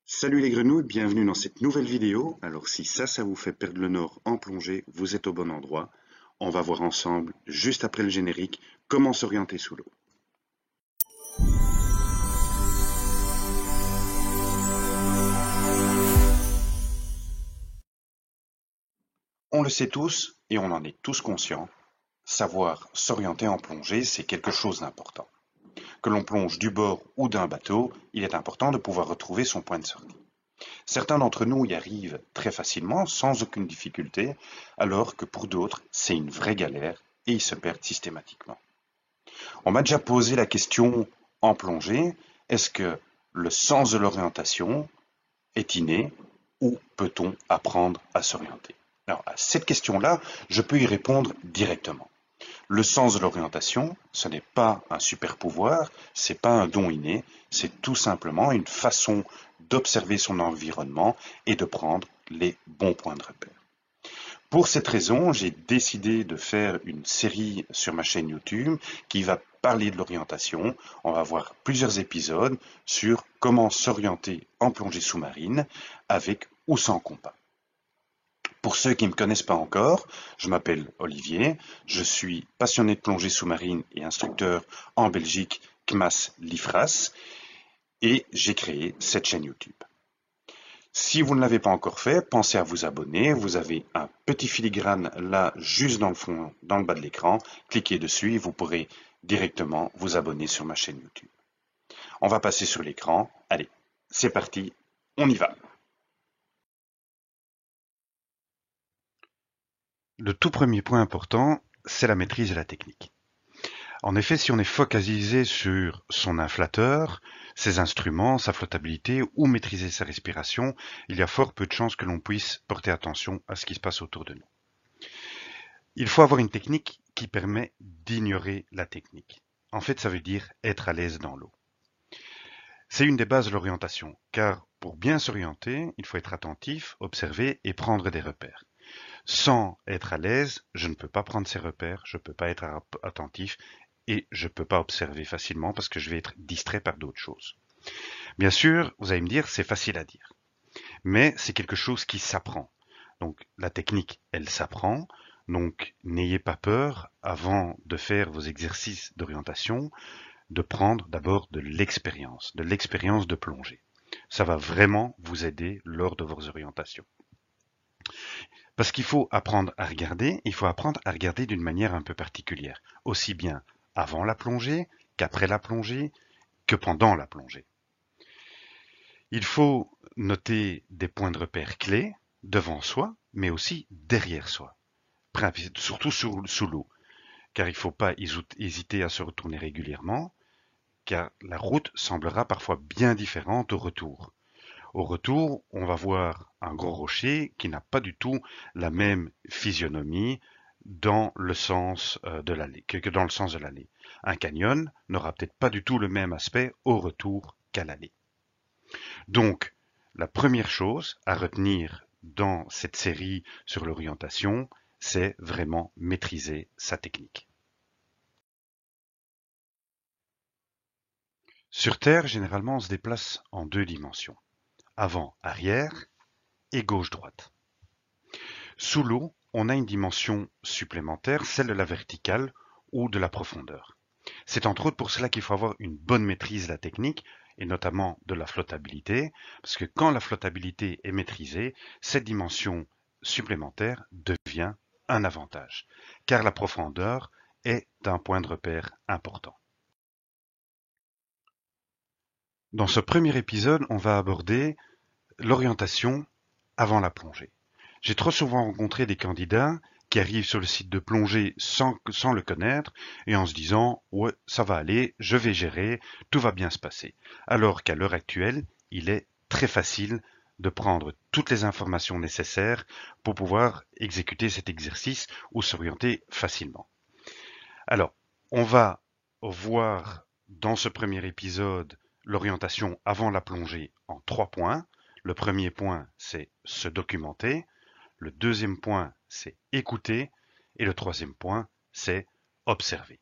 Salut les grenouilles, bienvenue dans cette nouvelle vidéo. Alors si ça vous fait perdre le nord en plongée, vous êtes au bon endroit. On va voir ensemble, juste après le générique, comment s'orienter sous l'eau. On le sait tous et on en est tous conscients, savoir s'orienter en plongée, c'est quelque chose d'important. Que l'on plonge du bord ou d'un bateau, il est important de pouvoir retrouver son point de sortie. Certains d'entre nous y arrivent très facilement, sans aucune difficulté, alors que pour d'autres, c'est une vraie galère et ils se perdent systématiquement. On m'a déjà posé la question en plongée, est-ce que le sens de l'orientation est inné ou peut-on apprendre à s'orienter? Alors, à cette question-là, je peux y répondre directement. Le sens de l'orientation, ce n'est pas un super pouvoir, c'est pas un don inné, c'est tout simplement une façon d'observer son environnement et de prendre les bons points de repère. Pour cette raison, j'ai décidé de faire une série sur ma chaîne YouTube qui va parler de l'orientation. On va voir plusieurs épisodes sur comment s'orienter en plongée sous-marine avec ou sans compas. Pour ceux qui ne me connaissent pas encore, je m'appelle Olivier, je suis passionné de plongée sous-marine et instructeur en Belgique CMAS Lifras et j'ai créé cette chaîne YouTube. Si vous ne l'avez pas encore fait, pensez à vous abonner. Vous avez un petit filigrane là, juste dans le fond, dans le bas de l'écran. Cliquez dessus et vous pourrez directement vous abonner sur ma chaîne YouTube. On va passer sur l'écran. Allez, c'est parti, on y va. Le tout premier point important, c'est la maîtrise et la technique. En effet, si on est focalisé sur son inflateur, ses instruments, sa flottabilité ou maîtriser sa respiration, il y a fort peu de chances que l'on puisse porter attention à ce qui se passe autour de nous. Il faut avoir une technique qui permet d'ignorer la technique. En fait, ça veut dire être à l'aise dans l'eau. C'est une des bases de l'orientation, car pour bien s'orienter, il faut être attentif, observer et prendre des repères. Sans être à l'aise, je ne peux pas prendre ces repères, je ne peux pas être attentif et je ne peux pas observer facilement parce que je vais être distrait par d'autres choses. Bien sûr, vous allez me dire, c'est facile à dire, mais c'est quelque chose qui s'apprend. Donc la technique, elle s'apprend. Donc n'ayez pas peur, avant de faire vos exercices d'orientation, de prendre d'abord de l'expérience de plongée. Ça va vraiment vous aider lors de vos orientations. Parce qu'il faut apprendre à regarder, il faut apprendre à regarder d'une manière un peu particulière, aussi bien avant la plongée qu'après la plongée, que pendant la plongée. Il faut noter des points de repère clés devant soi, mais aussi derrière soi, surtout sous l'eau, car il ne faut pas hésiter à se retourner régulièrement, car la route semblera parfois bien différente au retour. Au retour, on va voir un gros rocher qui n'a pas du tout la même physionomie dans le sens de l'allée, que dans le sens de l'allée. Un canyon n'aura peut-être pas du tout le même aspect au retour qu'à l'allée. Donc, la première chose à retenir dans cette série sur l'orientation, c'est vraiment maîtriser sa technique. Sur Terre, généralement, on se déplace en deux dimensions, avant-arrière et gauche-droite. Sous l'eau, on a une dimension supplémentaire, celle de la verticale ou de la profondeur. C'est entre autres pour cela qu'il faut avoir une bonne maîtrise de la technique et notamment de la flottabilité, parce que quand la flottabilité est maîtrisée, cette dimension supplémentaire devient un avantage, car la profondeur est un point de repère important. Dans ce premier épisode, on va aborder l'orientation avant la plongée. J'ai trop souvent rencontré des candidats qui arrivent sur le site de plongée sans le connaître et en se disant ouais, ça va aller, je vais gérer, tout va bien se passer. Alors qu'à l'heure actuelle, il est très facile de prendre toutes les informations nécessaires pour pouvoir exécuter cet exercice ou s'orienter facilement. Alors, on va voir dans ce premier épisode l'orientation avant la plongée en 3 points. Le premier point, c'est se documenter. Le deuxième point, c'est écouter. Et le troisième point, c'est observer.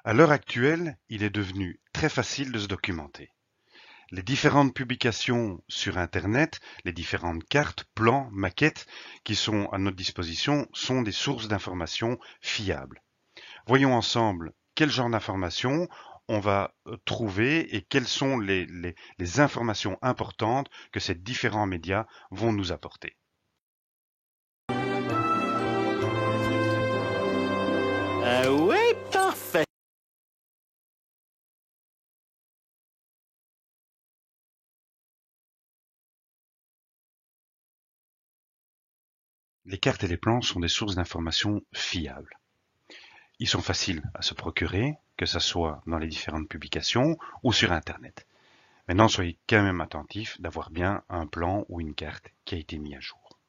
À l'heure actuelle, il est devenu très facile de se documenter. Les différentes publications sur Internet, les différentes cartes, plans, maquettes qui sont à notre disposition sont des sources d'informations fiables. Voyons ensemble quel genre d'informations on va trouver et quelles sont les informations importantes que ces différents médias vont nous apporter. Oui, parfait. Les cartes et les plans sont des sources d'informations fiables. Ils sont faciles à se procurer, que ce soit dans les différentes publications ou sur Internet. Maintenant, soyez quand même attentifs d'avoir bien un plan ou une carte qui a été mis à jour.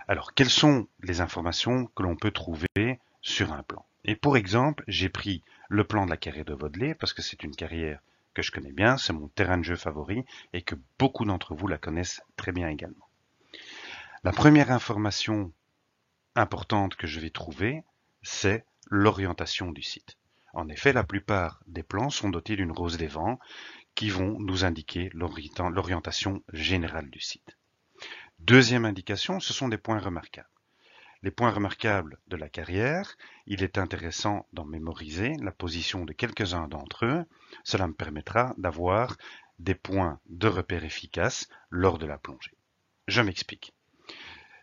Alors, quelles sont les informations que l'on peut trouver sur un plan? Et pour exemple, j'ai pris le plan de la carrière de Vodley parce que c'est une carrière que je connais bien, c'est mon terrain de jeu favori et que beaucoup d'entre vous la connaissent très bien également. La première information importante que je vais trouver, c'est l'orientation du site. En effet, la plupart des plans sont dotés d'une rose des vents qui vont nous indiquer l'orientation générale du site. Deuxième indication, ce sont des points remarquables. Les points remarquables de la carrière, il est intéressant d'en mémoriser la position de quelques-uns d'entre eux. Cela me permettra d'avoir des points de repère efficaces lors de la plongée. Je m'explique.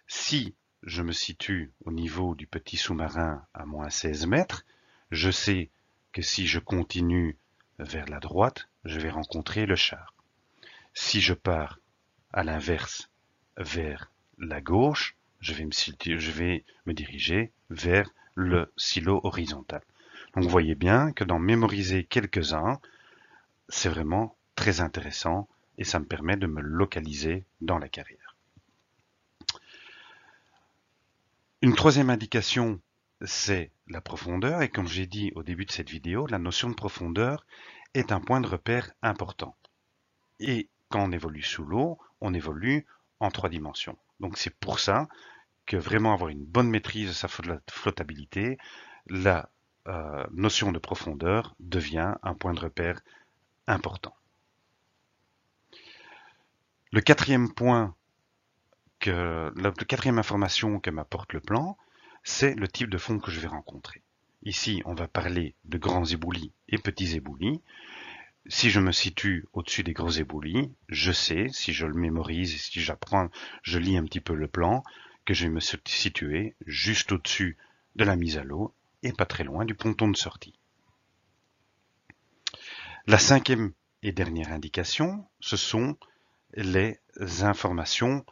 Si je me situe au niveau du petit sous-marin à moins 16 mètres, je sais que si je continue vers la droite, je vais rencontrer le char. Si je pars à l'inverse vers la gauche, je vais me diriger vers le silo horizontal. Donc vous voyez bien que d'en mémoriser quelques-uns, c'est vraiment très intéressant et ça me permet de me localiser dans la carrière. Une troisième indication, c'est la profondeur et comme j'ai dit au début de cette vidéo, la notion de profondeur est un point de repère important. Et quand on évolue sous l'eau, on évolue en 3 dimensions. Donc c'est pour ça que vraiment avoir une bonne maîtrise de sa flottabilité, la notion de profondeur devient un point de repère important. La quatrième information que m'apporte le plan, c'est le type de fond que je vais rencontrer. Ici, on va parler de grands éboulis et petits éboulis. Si je me situe au-dessus des gros éboulis, je sais, si je le mémorise, si j'apprends, je lis un petit peu le plan, que je vais me situer juste au-dessus de la mise à l'eau et pas très loin du ponton de sortie. La cinquième et dernière indication, ce sont les informations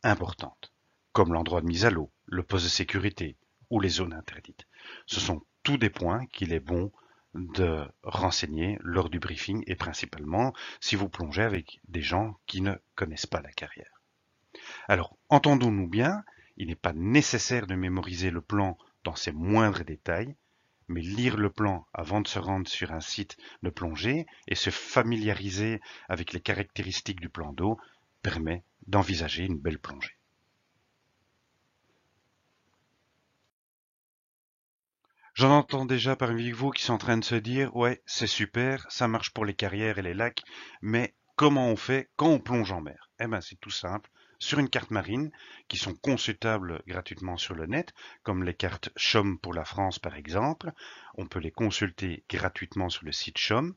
importantes, comme l'endroit de mise à l'eau, le poste de sécurité ou les zones interdites. Ce sont tous des points qu'il est bon de renseigner lors du briefing et principalement si vous plongez avec des gens qui ne connaissent pas la carrière. Alors, entendons-nous bien, il n'est pas nécessaire de mémoriser le plan dans ses moindres détails, mais lire le plan avant de se rendre sur un site de plongée et se familiariser avec les caractéristiques du plan d'eau permet d'envisager une belle plongée. J'en entends déjà parmi vous qui sont en train de se dire « Ouais, c'est super, ça marche pour les carrières et les lacs, mais comment on fait quand on plonge en mer ?» Eh bien, c'est tout simple. Sur une carte marine, qui sont consultables gratuitement sur le net, comme les cartes CHOM pour la France par exemple, on peut les consulter gratuitement sur le site CHOM,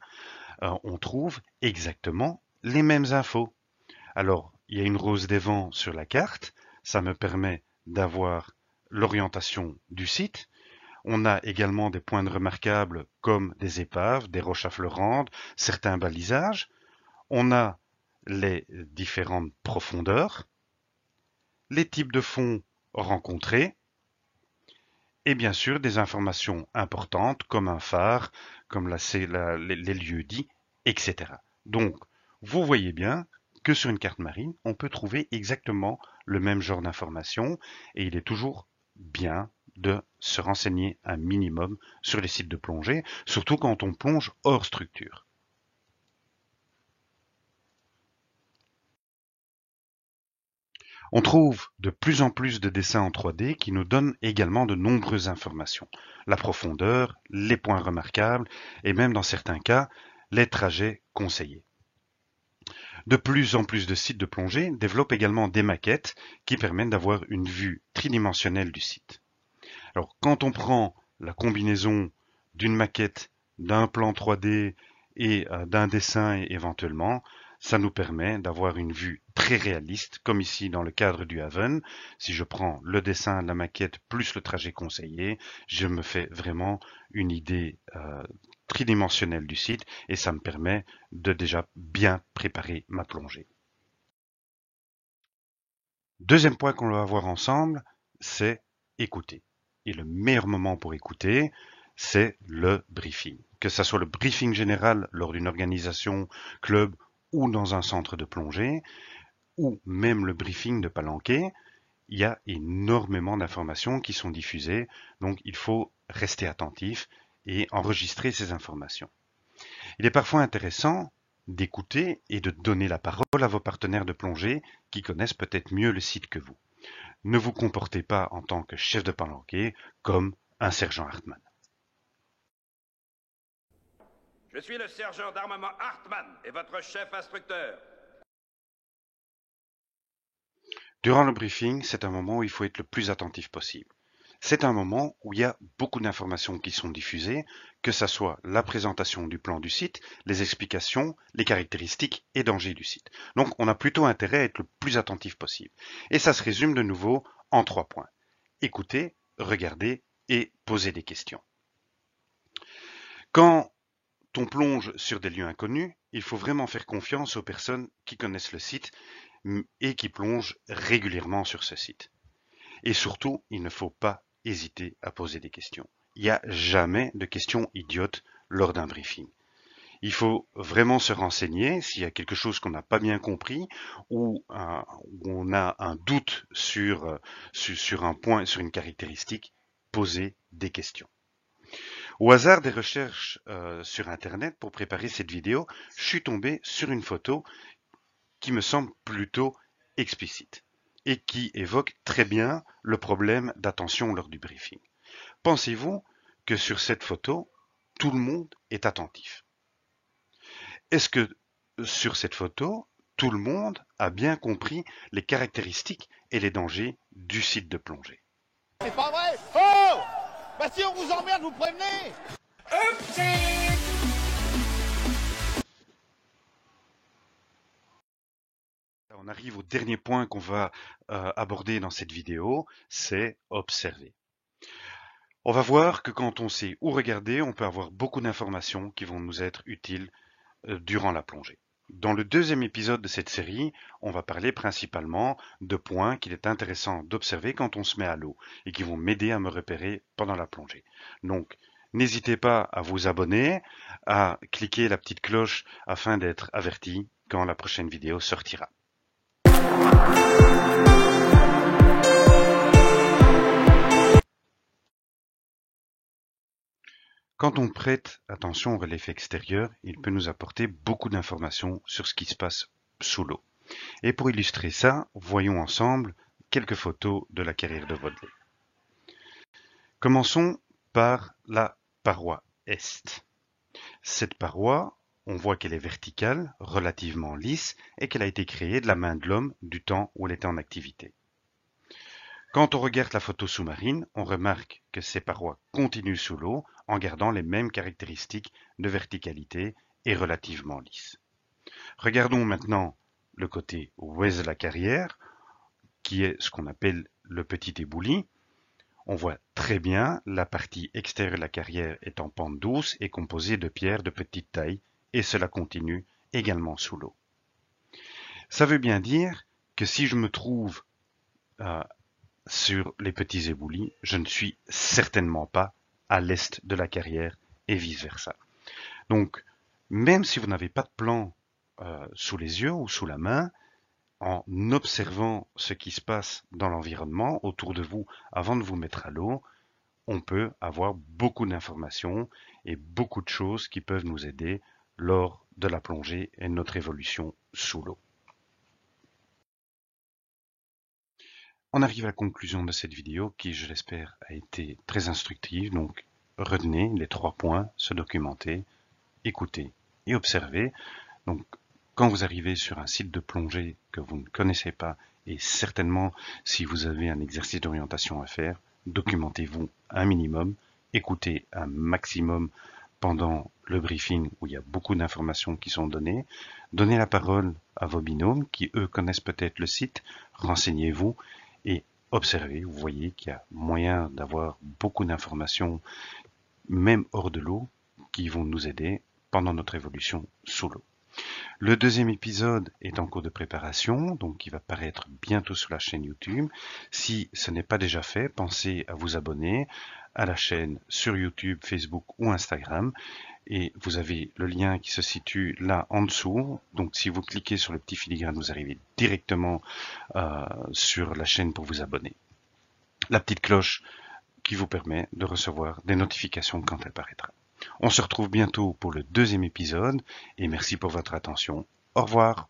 on trouve exactement les mêmes infos. Alors, il y a une rose des vents sur la carte, ça me permet d'avoir l'orientation du site. On a également des points remarquables comme des épaves, des roches affleurantes, certains balisages. On a les différentes profondeurs, les types de fonds rencontrés et bien sûr des informations importantes comme un phare, comme les lieux dits, etc. Donc, vous voyez bien que sur une carte marine, on peut trouver exactement le même genre d'informations et il est toujours bien de se renseigner un minimum sur les sites de plongée, surtout quand on plonge hors structure. On trouve de plus en plus de dessins en 3D qui nous donnent également de nombreuses informations. La profondeur, les points remarquables et même dans certains cas, les trajets conseillés. De plus en plus de sites de plongée développent également des maquettes qui permettent d'avoir une vue tridimensionnelle du site. Alors, quand on prend la combinaison d'une maquette, d'un plan 3D et d'un dessin éventuellement, ça nous permet d'avoir une vue très réaliste, comme ici dans le cadre du Haven. Si je prends le dessin, la maquette plus le trajet conseillé, je me fais vraiment une idée tridimensionnelle du site et ça me permet de déjà bien préparer ma plongée. Deuxième point qu'on va voir ensemble, c'est écouter. Et le meilleur moment pour écouter, c'est le briefing. Que ce soit le briefing général lors d'une organisation, club ou dans un centre de plongée, ou même le briefing de Palanquet, il y a énormément d'informations qui sont diffusées, donc il faut rester attentif et enregistrer ces informations. Il est parfois intéressant d'écouter et de donner la parole à vos partenaires de plongée qui connaissent peut-être mieux le site que vous. Ne vous comportez pas en tant que chef de Palanquet comme un sergent Hartmann. Je suis le sergent d'armement Hartmann et votre chef instructeur. Durant le briefing, c'est un moment où il faut être le plus attentif possible. C'est un moment où il y a beaucoup d'informations qui sont diffusées, que ce soit la présentation du plan du site, les explications, les caractéristiques et dangers du site. Donc on a plutôt intérêt à être le plus attentif possible. Et ça se résume de nouveau en 3 points. Écouter, regarder et poser des questions. Quand on plonge sur des lieux inconnus, il faut vraiment faire confiance aux personnes qui connaissent le site et qui plongent régulièrement sur ce site. Et surtout, il ne faut pas hésiter à poser des questions. Il n'y a jamais de questions idiotes lors d'un briefing. Il faut vraiment se renseigner s'il y a quelque chose qu'on n'a pas bien compris ou on a un doute sur un point, sur une caractéristique, poser des questions. Au hasard des recherches sur Internet pour préparer cette vidéo, je suis tombé sur une photo qui me semble plutôt explicite et qui évoque très bien le problème d'attention lors du briefing. Pensez-vous que sur cette photo, tout le monde est attentif? Est-ce que sur cette photo, tout le monde a bien compris les caractéristiques et les dangers du site de plongée? C'est pas vrai! Oh! Bah si on vous emmerde, vous prévenez! On arrive au dernier point qu'on va aborder dans cette vidéo, c'est observer. On va voir que quand on sait où regarder, on peut avoir beaucoup d'informations qui vont nous être utiles durant la plongée. Dans le deuxième épisode de cette série, on va parler principalement de points qu'il est intéressant d'observer quand on se met à l'eau et qui vont m'aider à me repérer pendant la plongée. Donc, n'hésitez pas à vous abonner, à cliquer la petite cloche afin d'être averti quand la prochaine vidéo sortira. Quand on prête attention au relief extérieur, il peut nous apporter beaucoup d'informations sur ce qui se passe sous l'eau. Et pour illustrer ça, voyons ensemble quelques photos de la carrière de Wadley. Commençons par la paroi est. Cette paroi, on voit qu'elle est verticale, relativement lisse, et qu'elle a été créée de la main de l'homme du temps où elle était en activité. Quand on regarde la photo sous-marine, on remarque que ces parois continuent sous l'eau en gardant les mêmes caractéristiques de verticalité et relativement lisses. Regardons maintenant le côté ouest de la carrière, qui est ce qu'on appelle le petit ébouli. On voit très bien la partie extérieure de la carrière est en pente douce et composée de pierres de petite taille, et cela continue également sous l'eau. Ça veut bien dire que si je me trouve sur les petits éboulis, je ne suis certainement pas à l'est de la carrière et vice-versa. Donc, même si vous n'avez pas de plan sous les yeux ou sous la main, en observant ce qui se passe dans l'environnement autour de vous avant de vous mettre à l'eau, on peut avoir beaucoup d'informations et beaucoup de choses qui peuvent nous aider lors de la plongée et de notre évolution sous l'eau. On arrive à la conclusion de cette vidéo qui, je l'espère, a été très instructive. Donc, retenez les 3 points, se documenter, écouter et observer. Donc, quand vous arrivez sur un site de plongée que vous ne connaissez pas, et certainement si vous avez un exercice d'orientation à faire, documentez-vous un minimum, écoutez un maximum pendant le briefing où il y a beaucoup d'informations qui sont données. Donnez la parole à vos binômes qui, eux, connaissent peut-être le site. Renseignez-vous et observez. Vous voyez qu'il y a moyen d'avoir beaucoup d'informations, même hors de l'eau, qui vont nous aider pendant notre évolution sous l'eau. Le deuxième épisode est en cours de préparation, donc il va paraître bientôt sur la chaîne YouTube. Si ce n'est pas déjà fait, pensez à vous abonner à la chaîne sur YouTube, Facebook ou Instagram. Et vous avez le lien qui se situe là en dessous. Donc si vous cliquez sur le petit filigrane, vous arrivez directement sur la chaîne pour vous abonner. La petite cloche qui vous permet de recevoir des notifications quand elle paraîtra. On se retrouve bientôt pour le deuxième épisode et merci pour votre attention. Au revoir.